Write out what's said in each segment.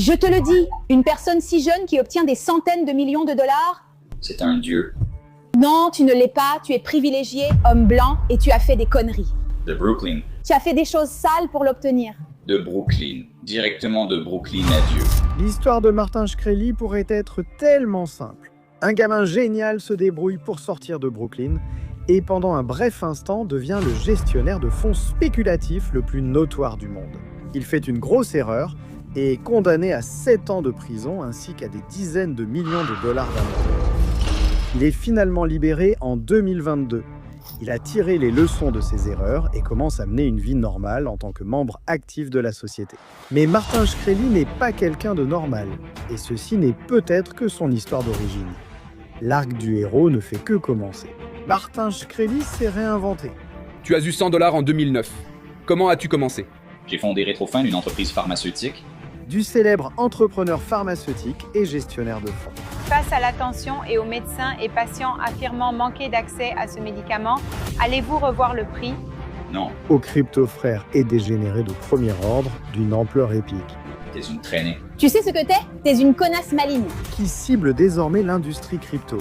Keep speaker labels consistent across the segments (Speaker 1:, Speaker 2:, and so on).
Speaker 1: Je te le dis, une personne si jeune qui obtient des centaines de millions de dollars?
Speaker 2: C'est un dieu.
Speaker 1: Non, tu ne l'es pas, tu es privilégié, homme blanc, et tu as fait des conneries.
Speaker 2: De Brooklyn.
Speaker 1: Tu as fait des choses sales pour l'obtenir.
Speaker 2: De Brooklyn. Directement de Brooklyn à Dieu.
Speaker 3: L'histoire de Martin Shkreli pourrait être tellement simple. Un gamin génial se débrouille pour sortir de Brooklyn et pendant un bref instant devient le gestionnaire de fonds spéculatifs le plus notoire du monde. Il fait une grosse erreur et est condamné à 7 ans de prison ainsi qu'à des dizaines de millions de dollars d'amende. Il est finalement libéré en 2022. Il a tiré les leçons de ses erreurs et commence à mener une vie normale en tant que membre actif de la société. Mais Martin Shkreli n'est pas quelqu'un de normal, et ceci n'est peut-être que son histoire d'origine. L'arc du héros ne fait que commencer. Martin Shkreli s'est réinventé.
Speaker 4: Tu as eu 100 $ en 2009. Comment as-tu commencé?
Speaker 2: J'ai fondé Rétrofin, une entreprise pharmaceutique.
Speaker 3: Du célèbre entrepreneur pharmaceutique et gestionnaire de fonds.
Speaker 5: Face à l'attention et aux médecins et patients affirmant manquer d'accès à ce médicament, allez-vous revoir le prix?
Speaker 2: Non,
Speaker 3: Aux crypto-frères et dégénérés de premier ordre d'une ampleur épique,
Speaker 2: t'es une traînée.
Speaker 1: Tu sais ce que t'es? T'es une connasse maligne.
Speaker 3: qui cible désormais l'industrie crypto.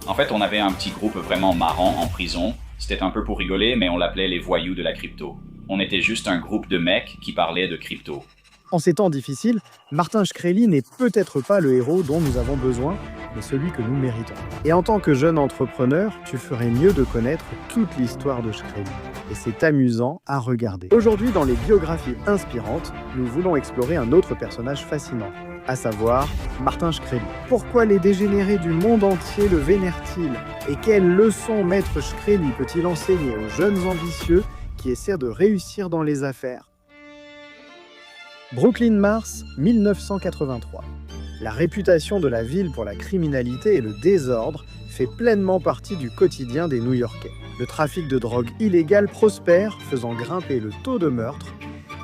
Speaker 2: En fait, on avait un petit groupe vraiment marrant en prison. C'était un peu pour rigoler, mais on l'appelait les voyous de la crypto. On était juste un groupe de mecs qui parlaient de crypto.
Speaker 3: En ces temps difficiles, Martin Shkreli n'est peut-être pas le héros dont nous avons besoin, mais celui que nous méritons. Et en tant que jeune entrepreneur, tu ferais mieux de connaître toute l'histoire de Shkreli. Et c'est amusant à regarder. Aujourd'hui, dans les biographies inspirantes, nous voulons explorer un autre personnage fascinant, à savoir Martin Shkreli. Pourquoi les dégénérés du monde entier le vénèrent-ils? Et quelles leçons Maître Shkreli peut-il enseigner aux jeunes ambitieux qui essaient de réussir dans les affaires? Brooklyn Mars, 1983. La réputation de la ville pour la criminalité et le désordre fait pleinement partie du quotidien des New-Yorkais. Le trafic de drogue illégale prospère, faisant grimper le taux de meurtre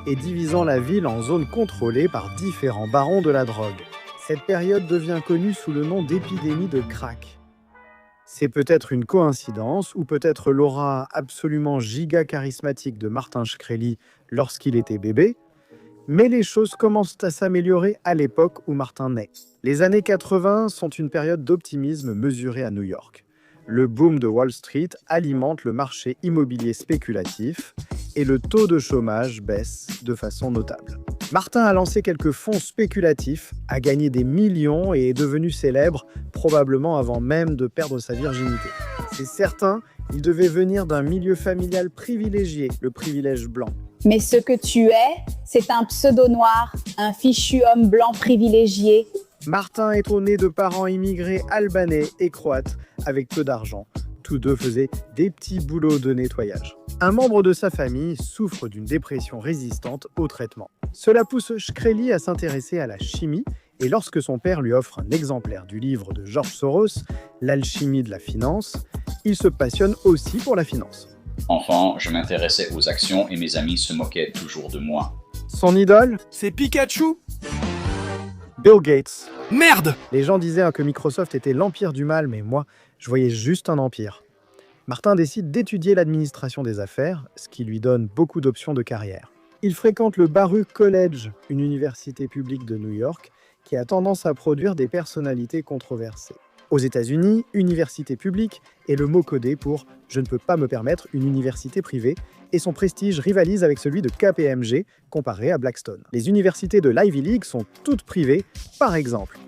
Speaker 3: et divisant la ville en zones contrôlées par différents barons de la drogue. Cette période devient connue sous le nom d'épidémie de crack. C'est peut-être une coïncidence ou peut-être l'aura absolument giga charismatique de Martin Shkreli lorsqu'il était bébé, mais les choses commencent à s'améliorer à l'époque où Martin naît. Les années 80 sont une période d'optimisme mesuré à New York. Le boom de Wall Street alimente le marché immobilier spéculatif et le taux de chômage baisse de façon notable. Martin a lancé quelques fonds spéculatifs, a gagné des millions et est devenu célèbre probablement avant même de perdre sa virginité. C'est certain, il devait venir d'un milieu familial privilégié, le privilège blanc.
Speaker 1: Mais ce que tu es, c'est un pseudo noir, un fichu homme blanc privilégié.
Speaker 3: Martin est né de parents immigrés albanais et croates avec peu d'argent. Tous deux faisaient des petits boulots de nettoyage. Un membre de sa famille souffre d'une dépression résistante au traitement. Cela pousse Shkreli à s'intéresser à la chimie et lorsque son père lui offre un exemplaire du livre de George Soros, L'alchimie de la finance, il se passionne aussi pour la finance.
Speaker 2: Enfant, je m'intéressais aux actions et mes amis se moquaient toujours de moi.
Speaker 3: Son idole,
Speaker 4: C'est Pikachu?
Speaker 3: Bill Gates.
Speaker 4: Merde!
Speaker 3: Les gens disaient que Microsoft était l'empire du mal, mais moi, je voyais juste un empire. Martin décide d'étudier l'administration des affaires, ce qui lui donne beaucoup d'options de carrière. Il fréquente le Baruch College, une université publique de New York, qui a tendance à produire des personnalités controversées. Aux États-Unis, université publique est le mot codé pour « je ne peux pas me permettre une université privée » et son prestige rivalise avec celui de KPMG comparé à Blackstone. Les universités de l'Ivy League sont toutes privées, par exemple.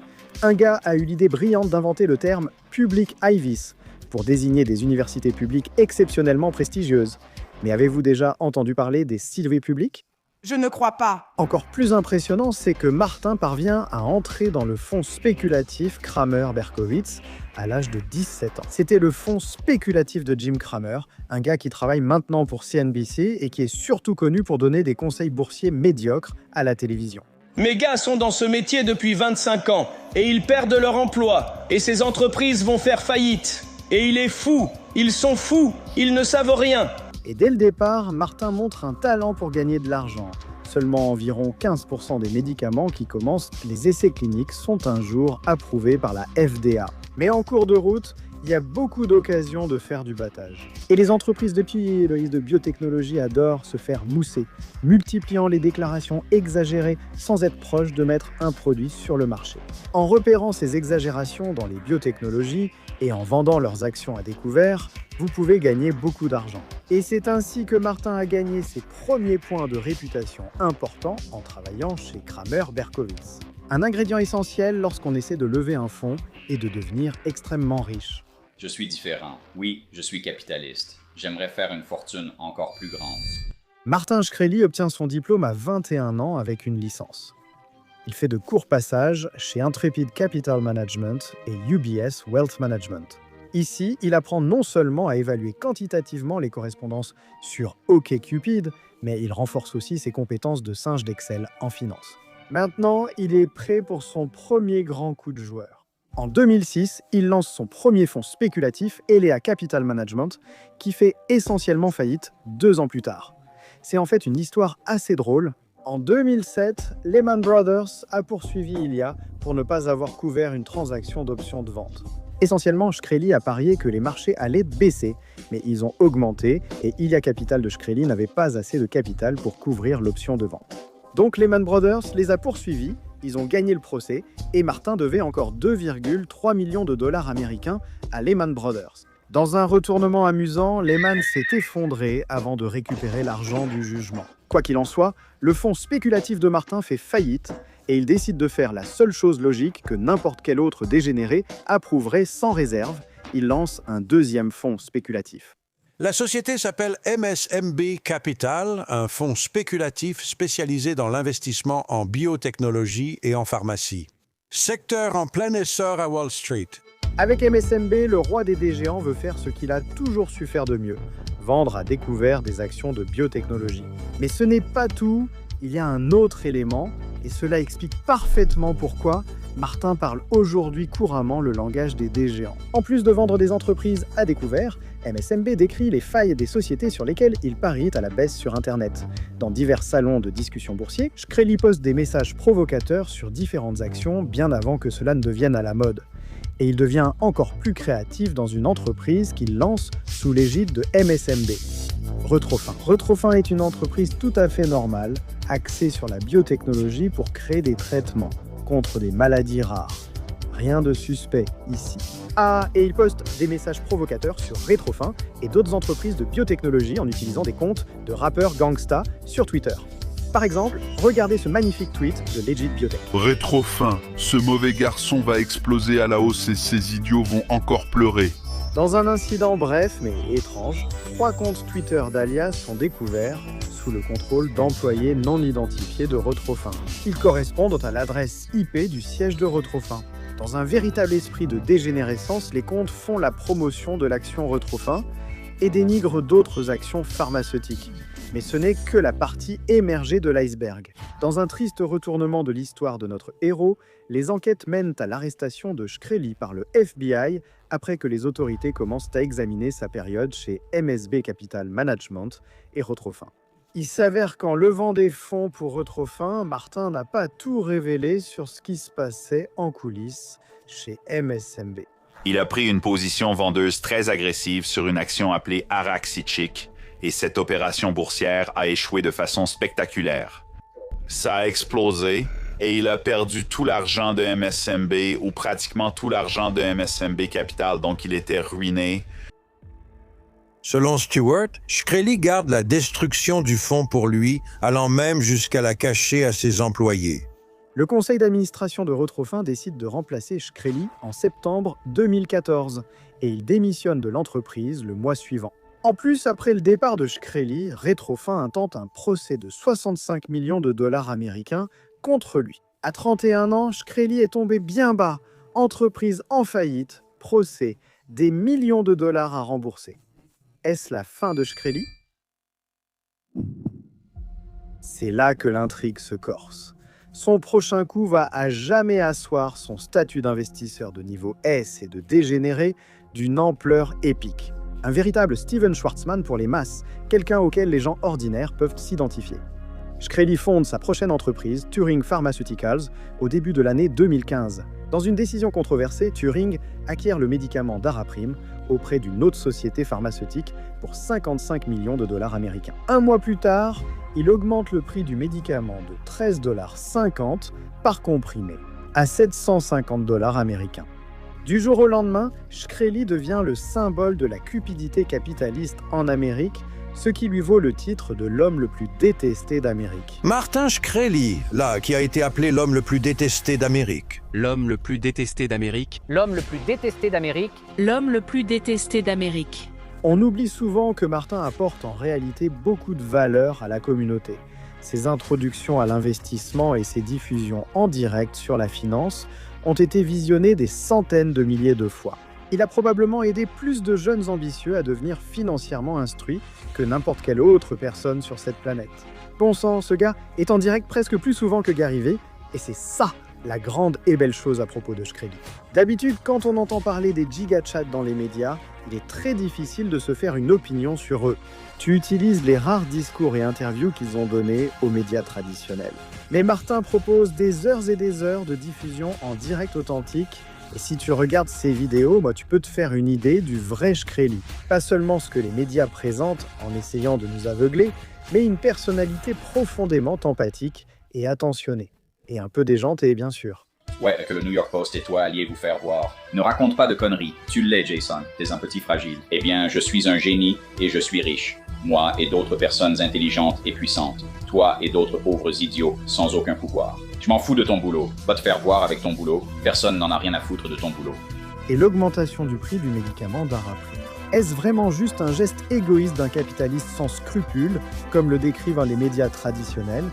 Speaker 3: Un gars a eu l'idée brillante d'inventer le terme « Public Ivies » pour désigner des universités publiques exceptionnellement prestigieuses. Mais avez-vous déjà entendu parler des Sylvie publiques ?
Speaker 6: Je ne crois pas.
Speaker 3: Encore plus impressionnant, c'est que Martin parvient à entrer dans le fonds spéculatif Cramer-Berkowitz à l'âge de 17 ans. C'était le fonds spéculatif de Jim Cramer, un gars qui travaille maintenant pour CNBC et qui est surtout connu pour donner des conseils boursiers médiocres à la télévision.
Speaker 7: Mes gars sont dans ce métier depuis 25 ans et ils perdent leur emploi et ces entreprises vont faire faillite. Et il est fou, ils sont fous, ils ne savent rien.
Speaker 3: Et dès le départ, Martin montre un talent pour gagner de l'argent. Seulement environ 15% des médicaments qui commencent les essais cliniques sont un jour approuvés par la FDA. Mais en cours de route, il y a beaucoup d'occasions de faire du battage. Et les entreprises de biotechnologie adorent se faire mousser, multipliant les déclarations exagérées sans être proches de mettre un produit sur le marché. En repérant ces exagérations dans les biotechnologies et en vendant leurs actions à découvert, vous pouvez gagner beaucoup d'argent. Et c'est ainsi que Martin a gagné ses premiers points de réputation importants en travaillant chez Kramer Berkowitz. Un ingrédient essentiel lorsqu'on essaie de lever un fonds et de devenir extrêmement riche.
Speaker 2: Je suis différent. Oui, je suis capitaliste. J'aimerais faire une fortune encore plus grande.
Speaker 3: Martin Shkreli obtient son diplôme à 21 ans avec une licence. Il fait de courts passages chez Intrepid Capital Management et UBS Wealth Management. Ici, il apprend non seulement à évaluer quantitativement les correspondances sur OkCupid, mais il renforce aussi ses compétences de singe d'Excel en finance. Maintenant, il est prêt pour son premier grand coup de joueur. En 2006, il lance son premier fonds spéculatif, Elea Capital Management, qui fait essentiellement faillite 2 ans plus tard. C'est en fait une histoire assez drôle. En 2007, Lehman Brothers a poursuivi Ilya pour ne pas avoir couvert une transaction d'options de vente. Essentiellement, Shkreli a parié que les marchés allaient baisser, mais ils ont augmenté et Ilya Capital de Shkreli n'avait pas assez de capital pour couvrir l'option de vente. Donc Lehman Brothers les a poursuivis, ils ont gagné le procès et Martin devait encore 2,3 millions de dollars américains à Lehman Brothers. Dans un retournement amusant, Lehman s'est effondré avant de récupérer l'argent du jugement. Quoi qu'il en soit, le fonds spéculatif de Martin fait faillite et il décide de faire la seule chose logique que n'importe quel autre dégénéré approuverait sans réserve. Il lance un deuxième fonds spéculatif.
Speaker 6: La société s'appelle MSMB Capital, un fonds spéculatif spécialisé dans l'investissement en biotechnologie et en pharmacie. Secteur en plein essor à Wall Street.
Speaker 3: Avec MSMB, le roi des géants veut faire ce qu'il a toujours su faire de mieux, vendre à découvert des actions de biotechnologie. Mais ce n'est pas tout, il y a un autre élément, et cela explique parfaitement pourquoi Martin parle aujourd'hui couramment le langage des géants. En plus de vendre des entreprises à découvert, MSMB décrit les failles des sociétés sur lesquelles il parie à la baisse sur Internet. Dans divers salons de discussion boursiers, Shkreli poste des messages provocateurs sur différentes actions bien avant que cela ne devienne à la mode. Et il devient encore plus créatif dans une entreprise qu'il lance sous l'égide de MSMB. Retrofin. Retrofin est une entreprise tout à fait normale, axée sur la biotechnologie pour créer des traitements contre des maladies rares. Rien de suspect ici. Ah, et il poste des messages provocateurs sur Retrofin et d'autres entreprises de biotechnologie en utilisant des comptes de rappeurs gangsta sur Twitter. Par exemple, regardez ce magnifique tweet de Legit Biotech.
Speaker 8: Retrofin, ce mauvais garçon va exploser à la hausse et ces idiots vont encore pleurer.
Speaker 3: Dans un incident bref mais étrange, 3 comptes Twitter d'Alias sont découverts sous le contrôle d'employés non identifiés de Retrofin. Ils correspondent à l'adresse IP du siège de Retrofin. Dans un véritable esprit de dégénérescence, les comptes font la promotion de l'action Retrofin et dénigrent d'autres actions pharmaceutiques. Mais ce n'est que la partie émergée de l'iceberg. Dans un triste retournement de l'histoire de notre héros, les enquêtes mènent à l'arrestation de Shkreli par le FBI après que les autorités commencent à examiner sa période chez MSB Capital Management et Retrofin. Il s'avère qu'en levant des fonds pour Retrofin, Martin n'a pas tout révélé sur ce qui se passait en coulisses chez MSMB.
Speaker 9: Il a pris une position vendeuse très agressive sur une action appelée Araxichik, et cette opération boursière a échoué de façon spectaculaire. Ça a explosé et il a perdu tout l'argent de MSMB ou pratiquement tout l'argent de MSMB Capital, donc il était ruiné.
Speaker 6: Selon Stewart, Shkreli garde la destruction du fonds pour lui, allant même jusqu'à la cacher à ses employés.
Speaker 3: Le conseil d'administration de Retrofin décide de remplacer Shkreli en septembre 2014 et il démissionne de l'entreprise le mois suivant. En plus, après le départ de Shkreli, Retrofin intente un procès de 65 millions de dollars américains contre lui. À 31 ans, Shkreli est tombé bien bas. Entreprise en faillite, procès, des millions de dollars à rembourser. Est-ce la fin de Shkreli? C'est là que l'intrigue se corse. Son prochain coup va à jamais asseoir son statut d'investisseur de niveau S et de dégénéré d'une ampleur épique. Un véritable Steven Schwarzman pour les masses, quelqu'un auquel les gens ordinaires peuvent s'identifier. Shkreli fonde sa prochaine entreprise, Turing Pharmaceuticals, au début de l'année 2015. Dans une décision controversée, Turing acquiert le médicament Daraprim auprès d'une autre société pharmaceutique pour 55 millions de dollars américains. Un mois plus tard, il augmente le prix du médicament de 13,50 $ par comprimé à 750 dollars américains. Du jour au lendemain, Shkreli devient le symbole de la cupidité capitaliste en Amérique, ce qui lui vaut le titre de l'homme le plus détesté d'Amérique.
Speaker 6: Martin Shkreli, là, qui a été appelé l'homme le plus détesté d'Amérique.
Speaker 10: L'homme le plus détesté d'Amérique.
Speaker 11: L'homme le plus détesté d'Amérique.
Speaker 12: L'homme le plus détesté d'Amérique.
Speaker 3: On oublie souvent que Martin apporte en réalité beaucoup de valeur à la communauté. Ses introductions à l'investissement et ses diffusions en direct sur la finance ont été visionnées des centaines de milliers de fois. Il a probablement aidé plus de jeunes ambitieux à devenir financièrement instruits que n'importe quelle autre personne sur cette planète. Bon sang, ce gars est en direct presque plus souvent que Gary Vee, et c'est ça la grande et belle chose à propos de Shkreli. D'habitude, quand on entend parler des gigachats dans les médias, il est très difficile de se faire une opinion sur eux. Tu utilises les rares discours et interviews qu'ils ont donnés aux médias traditionnels. Mais Martin propose des heures et des heures de diffusion en direct authentique. Et si tu regardes ces vidéos, tu peux te faire une idée du vrai Shkreli. Pas seulement ce que les médias présentent en essayant de nous aveugler, mais une personnalité profondément empathique et attentionnée. Et un peu déjantée, bien sûr.
Speaker 2: Ouais, que le New York Post et toi alliez vous faire voir. Ne raconte pas de conneries. Tu l'es, Jason. T'es un petit fragile. Eh bien, je suis un génie et je suis riche. Moi et d'autres personnes intelligentes et puissantes. Toi et d'autres pauvres idiots sans aucun pouvoir. Je m'en fous de ton boulot. Va te faire voir avec ton boulot. Personne n'en a rien à foutre de ton boulot.
Speaker 3: Et l'augmentation du prix du médicament Daraprim. Est-ce vraiment juste un geste égoïste d'un capitaliste sans scrupules, comme le décrivent les médias traditionnels,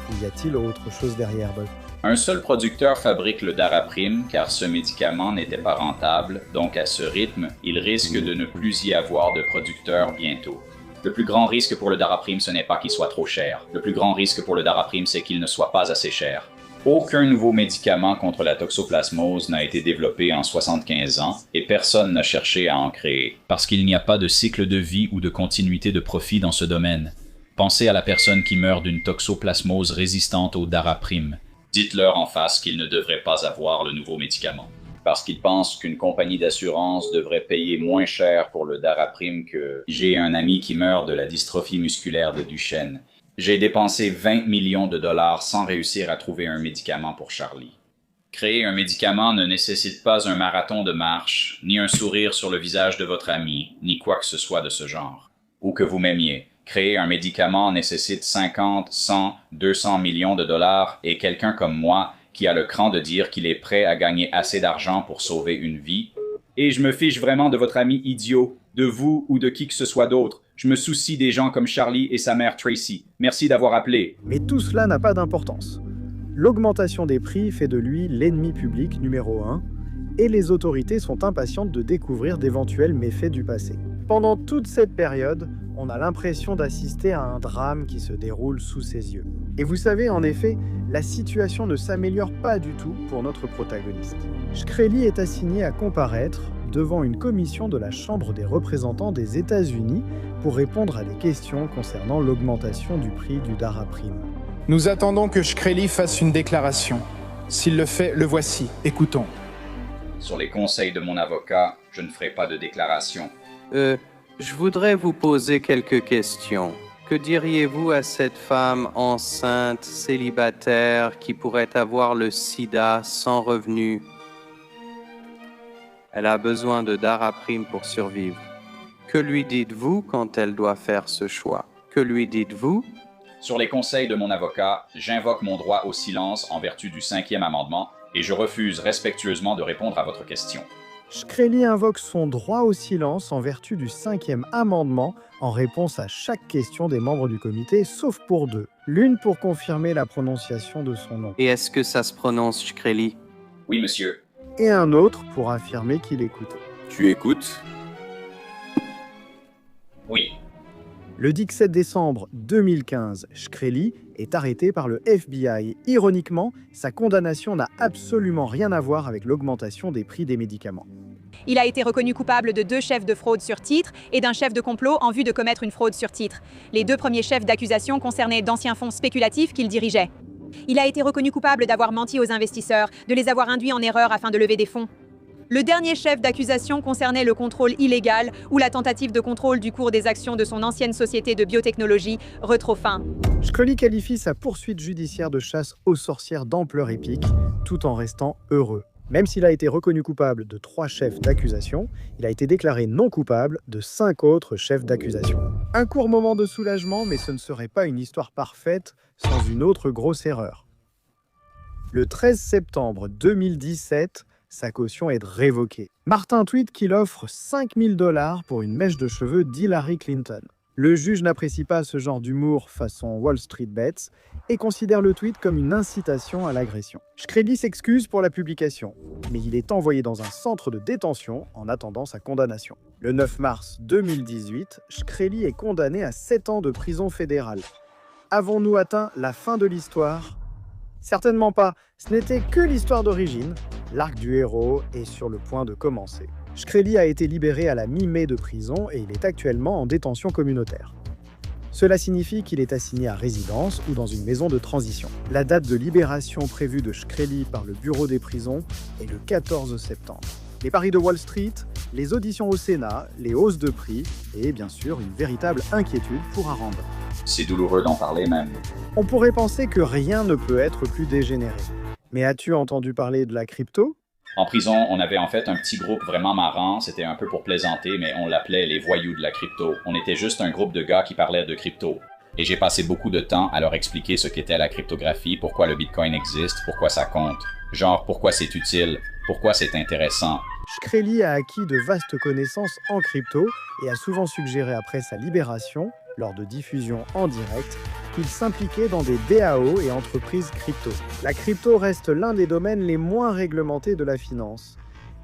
Speaker 3: ou y a-t-il autre chose derrière, Bob?
Speaker 2: Un seul producteur fabrique le Daraprim car ce médicament n'était pas rentable, donc à ce rythme, il risque de ne plus y avoir de producteurs bientôt. Le plus grand risque pour le Daraprim, ce n'est pas qu'il soit trop cher. Le plus grand risque pour le Daraprim, c'est qu'il ne soit pas assez cher. Aucun nouveau médicament contre la toxoplasmose n'a été développé en 75 ans et personne n'a cherché à en créer. Parce qu'il n'y a pas de cycle de vie ou de continuité de profit dans ce domaine. Pensez à la personne qui meurt d'une toxoplasmose résistante au Daraprim. Dites-leur en face qu'ils ne devraient pas avoir le nouveau médicament. Parce qu'ils pensent qu'une compagnie d'assurance devrait payer moins cher pour le Daraprim que... J'ai un ami qui meurt de la dystrophie musculaire de Duchenne. J'ai dépensé 20 millions de dollars sans réussir à trouver un médicament pour Charlie. Créer un médicament ne nécessite pas un marathon de marche, ni un sourire sur le visage de votre ami, ni quoi que ce soit de ce genre. Ou que vous m'aimiez. Créer un médicament nécessite 50, 100, 200 millions de dollars et quelqu'un comme moi qui a le cran de dire qu'il est prêt à gagner assez d'argent pour sauver une vie. Et je me fiche vraiment de votre ami idiot, de vous ou de qui que ce soit d'autre. Je me soucie des gens comme Charlie et sa mère Tracy. Merci d'avoir appelé.
Speaker 3: Mais tout cela n'a pas d'importance. L'augmentation des prix fait de lui l'ennemi public numéro 1, et les autorités sont impatientes de découvrir d'éventuels méfaits du passé. Pendant toute cette période, on a l'impression d'assister à un drame qui se déroule sous ses yeux. Et vous savez, en effet, la situation ne s'améliore pas du tout pour notre protagoniste. Shkreli est assigné à comparaître devant une commission de la Chambre des représentants des États-Unis pour répondre à des questions concernant l'augmentation du prix du Daraprim.
Speaker 13: Nous attendons que Shkreli fasse une déclaration. S'il le fait, le voici. Écoutons.
Speaker 2: Sur les conseils de mon avocat, je ne ferai pas de déclaration.
Speaker 14: Je voudrais vous poser quelques questions. Que diriez-vous à cette femme enceinte, célibataire, qui pourrait avoir le sida sans revenu? Elle a besoin de Daraprim pour survivre. Que lui dites-vous quand elle doit faire ce choix? Que lui dites-vous?
Speaker 2: Sur les conseils de mon avocat, j'invoque mon droit au silence en vertu du 5e amendement et je refuse respectueusement de répondre à votre question.
Speaker 3: Shkreli invoque son droit au silence en vertu du 5e amendement en réponse à chaque question des membres du comité, sauf pour deux. L'une pour confirmer la prononciation de son nom.
Speaker 14: Et est-ce que ça se prononce Shkreli?
Speaker 2: Oui, monsieur.
Speaker 3: Et un autre pour affirmer qu'il écoutait.
Speaker 15: Tu écoutes?
Speaker 2: Oui.
Speaker 3: Le 17 décembre 2015, Shkreli est arrêté par le FBI. Ironiquement, sa condamnation n'a absolument rien à voir avec l'augmentation des prix des médicaments.
Speaker 5: Il a été reconnu coupable de 2 chefs de fraude sur titre et d'un chef de complot en vue de commettre une fraude sur titre. Les 2 premiers chefs d'accusation concernaient d'anciens fonds spéculatifs qu'il dirigeait. Il a été reconnu coupable d'avoir menti aux investisseurs, de les avoir induits en erreur afin de lever des fonds. Le dernier chef d'accusation concernait le contrôle illégal ou la tentative de contrôle du cours des actions de son ancienne société de biotechnologie, Retrofin.
Speaker 3: Shkreli qualifie sa poursuite judiciaire de chasse aux sorcières d'ampleur épique, tout en restant heureux. Même s'il a été reconnu coupable de 3 chefs d'accusation, il a été déclaré non coupable de 5 autres chefs d'accusation. Un court moment de soulagement, mais ce ne serait pas une histoire parfaite sans une autre grosse erreur. Le 13 septembre 2017, sa caution est révoquée. Martin tweet qu'il offre 5 000 $ pour une mèche de cheveux d'Hillary Clinton. Le juge n'apprécie pas ce genre d'humour façon Wall Street Bets et considère le tweet comme une incitation à l'agression. Shkreli s'excuse pour la publication, mais il est envoyé dans un centre de détention en attendant sa condamnation. Le 9 mars 2018, Shkreli est condamné à 7 ans de prison fédérale. Avons-nous atteint la fin de l'histoire ? Certainement pas, ce n'était que l'histoire d'origine. L'arc du héros est sur le point de commencer. Shkreli a été libéré à la mi-mai de prison et il est actuellement en détention communautaire. Cela signifie qu'il est assigné à résidence ou dans une maison de transition. La date de libération prévue de Shkreli par le bureau des prisons est le 14 septembre. Les paris de Wall Street, les auditions au Sénat, les hausses de prix et bien sûr une véritable inquiétude pour Aranda.
Speaker 2: C'est douloureux d'en parler même.
Speaker 3: On pourrait penser que rien ne peut être plus dégénéré. Mais as-tu entendu parler de la crypto ?
Speaker 2: En prison, on avait en fait un petit groupe vraiment marrant, c'était un peu pour plaisanter, mais on l'appelait les voyous de la crypto. On était juste un groupe de gars qui parlaient de crypto. Et j'ai passé beaucoup de temps à leur expliquer ce qu'était la cryptographie, pourquoi le Bitcoin existe, pourquoi ça compte. Genre, pourquoi c'est utile, pourquoi c'est intéressant.
Speaker 3: Shkreli a acquis de vastes connaissances en crypto et a souvent suggéré après sa libération, lors de diffusion en direct, qu'il s'impliquait dans des DAO et entreprises crypto. La crypto reste l'un des domaines les moins réglementés de la finance.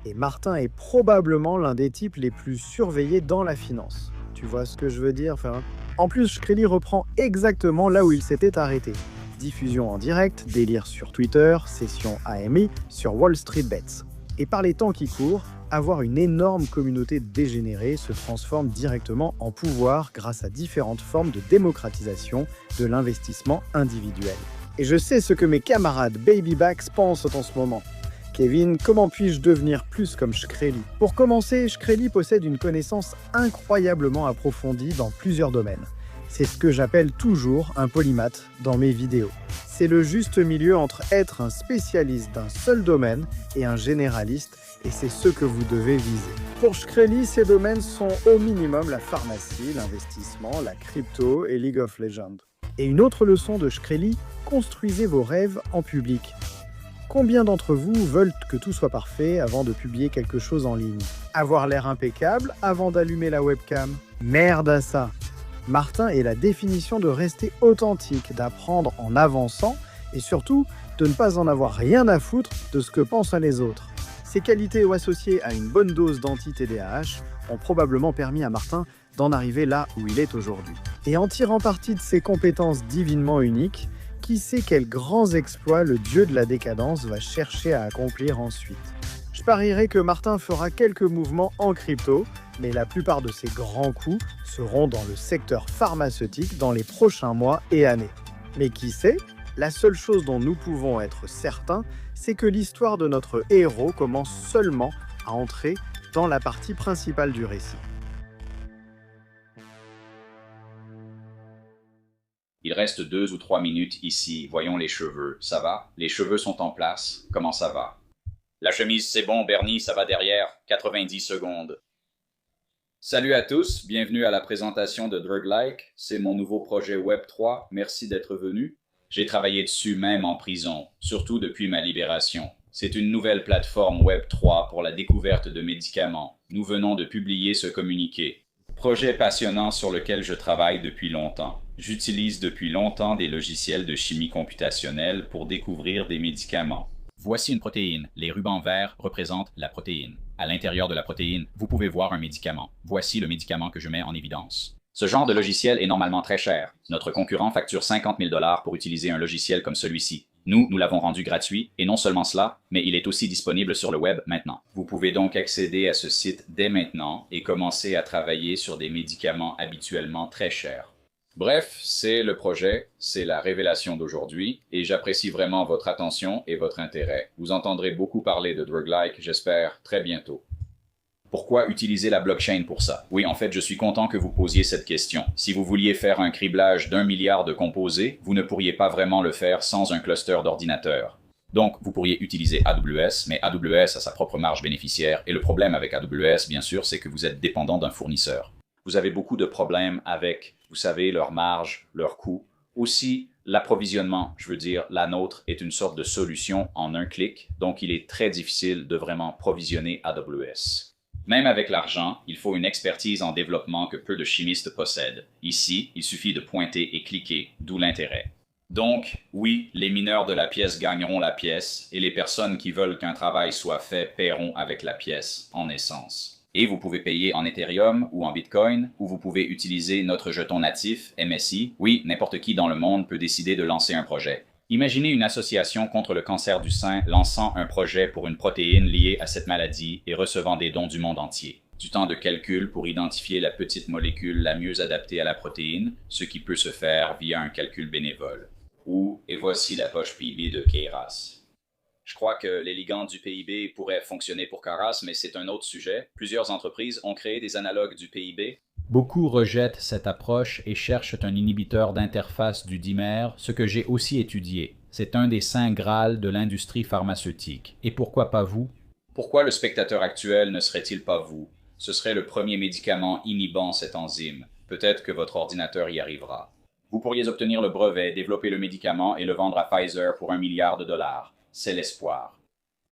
Speaker 3: Et Martin est probablement l'un des types les plus surveillés dans la finance. Tu vois ce que je veux dire, enfin. En plus, Shkreli reprend exactement là où il s'était arrêté. Diffusion en direct, délire sur Twitter, session AMI sur Wall Street Bets. Et par les temps qui courent, avoir une énorme communauté dégénérée se transforme directement en pouvoir grâce à différentes formes de démocratisation de l'investissement individuel. Et je sais ce que mes camarades Babybacks pensent en ce moment. Kevin, comment puis-je devenir plus comme Shkreli ? Pour commencer, Shkreli possède une connaissance incroyablement approfondie dans plusieurs domaines. C'est ce que j'appelle toujours un polymathe dans mes vidéos. C'est le juste milieu entre être un spécialiste d'un seul domaine et un généraliste, et c'est ce que vous devez viser. Pour Shkreli, ces domaines sont au minimum la pharmacie, l'investissement, la crypto et League of Legends. Et une autre leçon de Shkreli, construisez vos rêves en public. Combien d'entre vous veulent que tout soit parfait avant de publier quelque chose en ligne ? Avoir l'air impeccable avant d'allumer la webcam ? Merde à ça ! Martin est la définition de rester authentique, d'apprendre en avançant et surtout de ne pas en avoir rien à foutre de ce que pensent les autres. Ces qualités associées à une bonne dose d'anti-TDAH ont probablement permis à Martin d'en arriver là où il est aujourd'hui. Et en tirant parti de ses compétences divinement uniques, qui sait quels grands exploits le dieu de la décadence va chercher à accomplir ensuite. Je parierais que Martin fera quelques mouvements en crypto, mais la plupart de ses grands coups seront dans le secteur pharmaceutique dans les prochains mois et années. Mais qui sait ? La seule chose dont nous pouvons être certains, c'est que l'histoire de notre héros commence seulement à entrer dans la partie principale du récit.
Speaker 2: Il reste 2 ou 3 minutes ici, voyons les cheveux, ça va? Les cheveux sont en place, comment ça va? La chemise c'est bon Bernie, ça va derrière, 90 secondes. Salut à tous, bienvenue à la présentation de Druglike, c'est mon nouveau projet Web3, merci d'être venu. J'ai travaillé dessus même en prison, surtout depuis ma libération. C'est une nouvelle plateforme Web3 pour la découverte de médicaments. Nous venons de publier ce communiqué. Projet passionnant sur lequel je travaille depuis longtemps. J'utilise depuis longtemps des logiciels de chimie computationnelle pour découvrir des médicaments. Voici une protéine. Les rubans verts représentent la protéine. À l'intérieur de la protéine, vous pouvez voir un médicament. Voici le médicament que je mets en évidence. Ce genre de logiciel est normalement très cher. Notre concurrent facture 50 000 $ pour utiliser un logiciel comme celui-ci. Nous l'avons rendu gratuit, et non seulement cela, mais il est aussi disponible sur le web maintenant. Vous pouvez donc accéder à ce site dès maintenant et commencer à travailler sur des médicaments habituellement très chers. Bref, c'est le projet, c'est la révélation d'aujourd'hui, et j'apprécie vraiment votre attention et votre intérêt. Vous entendrez beaucoup parler de DrugLike, j'espère, très bientôt. Pourquoi utiliser la blockchain pour ça? Oui, en fait, je suis content que vous posiez cette question. Si vous vouliez faire un criblage d'1 milliard de composés, vous ne pourriez pas vraiment le faire sans un cluster d'ordinateurs. Donc, vous pourriez utiliser AWS, mais AWS a sa propre marge bénéficiaire, et le problème avec AWS, bien sûr, c'est que vous êtes dépendant d'un fournisseur. Vous avez beaucoup de problèmes avec, vous savez, leur marge, leurs coûts. Aussi, l'approvisionnement, je veux dire, la nôtre est une sorte de solution en un clic, donc il est très difficile de vraiment provisionner AWS. Même avec l'argent, il faut une expertise en développement que peu de chimistes possèdent. Ici, il suffit de pointer et cliquer, d'où l'intérêt. Donc, oui, les mineurs de la pièce gagneront la pièce, et les personnes qui veulent qu'un travail soit fait paieront avec la pièce, en essence. Et vous pouvez payer en Ethereum ou en Bitcoin, ou vous pouvez utiliser notre jeton natif, MSI. Oui, n'importe qui dans le monde peut décider de lancer un projet. Imaginez une association contre le cancer du sein lançant un projet pour une protéine liée à cette maladie et recevant des dons du monde entier. Du temps de calcul pour identifier la petite molécule la mieux adaptée à la protéine, ce qui peut se faire via un calcul bénévole. Et voici la poche PIB de Keras. Je crois que les ligands du PIB pourraient fonctionner pour Keras, mais c'est un autre sujet. Plusieurs entreprises ont créé des analogues du PIB. Beaucoup rejettent cette approche et cherchent un inhibiteur d'interface du dimère, ce que j'ai aussi étudié. C'est un des saints grals de l'industrie pharmaceutique. Et pourquoi pas vous? Pourquoi le spectateur actuel ne serait-il pas vous? Ce serait le premier médicament inhibant cette enzyme. Peut-être que votre ordinateur y arrivera. Vous pourriez obtenir le brevet, développer le médicament et le vendre à Pfizer pour $1 milliard. C'est l'espoir.